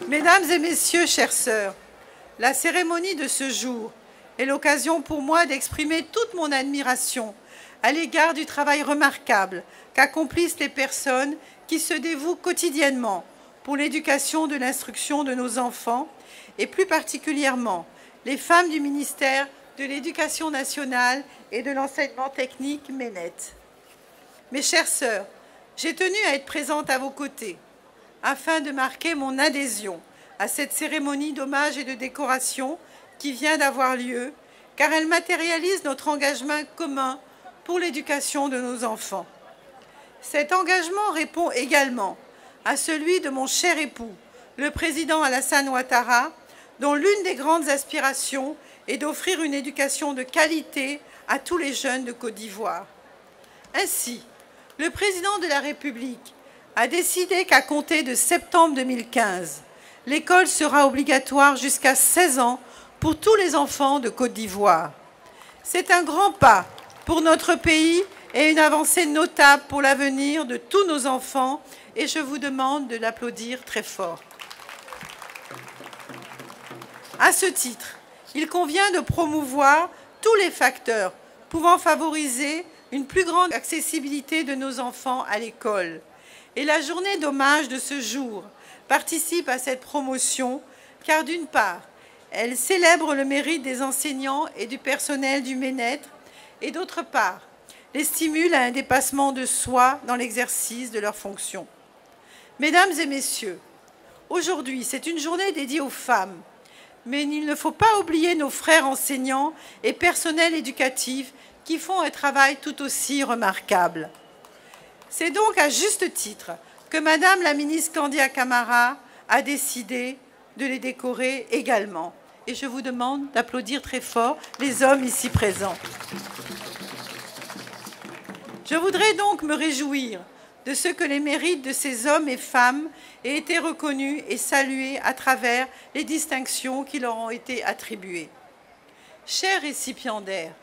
Mesdames et messieurs, chères sœurs, la cérémonie de ce jour est l'occasion pour moi d'exprimer toute mon admiration à l'égard du travail remarquable qu'accomplissent les personnes qui se dévouent quotidiennement pour l'éducation de l'instruction de nos enfants et plus particulièrement les femmes du ministère de l'Éducation nationale et de l'enseignement technique MENET. Mes chères sœurs, j'ai tenu à être présente à vos côtés afin de marquer mon adhésion à cette cérémonie d'hommage et de décoration qui vient d'avoir lieu, car elle matérialise notre engagement commun pour l'éducation de nos enfants. Cet engagement répond également à celui de mon cher époux, le président Alassane Ouattara, dont l'une des grandes aspirations est d'offrir une éducation de qualité à tous les jeunes de Côte d'Ivoire. Ainsi, le président de la République a décidé qu'à compter de septembre 2015, l'école sera obligatoire jusqu'à 16 ans pour tous les enfants de Côte d'Ivoire. C'est un grand pas pour notre pays et une avancée notable pour l'avenir de tous nos enfants et je vous demande de l'applaudir très fort. À ce titre, il convient de promouvoir tous les facteurs pouvant favoriser une plus grande accessibilité de nos enfants à l'école. Et la journée d'hommage de ce jour participe à cette promotion car d'une part, elle célèbre le mérite des enseignants et du personnel du MENET et d'autre part, les stimule à un dépassement de soi dans l'exercice de leurs fonctions. Mesdames et messieurs, aujourd'hui, c'est une journée dédiée aux femmes, mais il ne faut pas oublier nos frères enseignants et personnels éducatifs qui font un travail tout aussi remarquable. C'est donc à juste titre que Madame la ministre Candia Camara a décidé de les décorer également. Et je vous demande d'applaudir très fort les hommes ici présents. Je voudrais donc me réjouir de ce que les mérites de ces hommes et femmes aient été reconnus et salués à travers les distinctions qui leur ont été attribuées. Chers récipiendaires,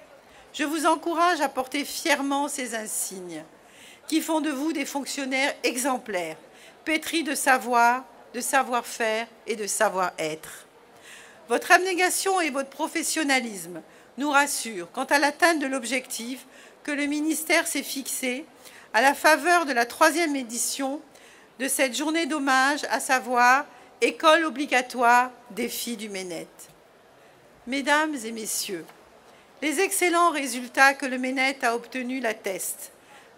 je vous encourage à porter fièrement ces insignes qui font de vous des fonctionnaires exemplaires, pétris de savoir, de savoir-faire et de savoir-être. Votre abnégation et votre professionnalisme nous rassurent quant à l'atteinte de l'objectif que le ministère s'est fixé à la faveur de la 3e édition de cette journée d'hommage, à savoir École obligatoire des filles du MENET. Mesdames et messieurs, les excellents résultats que le MENET a obtenus l'attestent.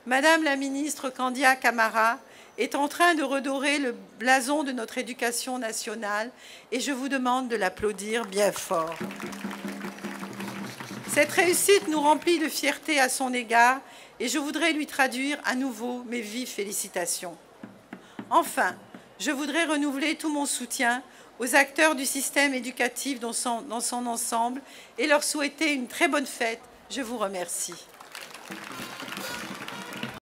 Madame la ministre Candia Camara est en train de redorer le blason de notre éducation nationale et je vous demande de l'applaudir bien fort. Cette réussite nous remplit de fierté à son égard et je voudrais lui traduire à nouveau mes vives félicitations. Enfin, je voudrais renouveler tout mon soutien aux acteurs du système éducatif dans son ensemble et leur souhaiter une très bonne fête. Je vous remercie.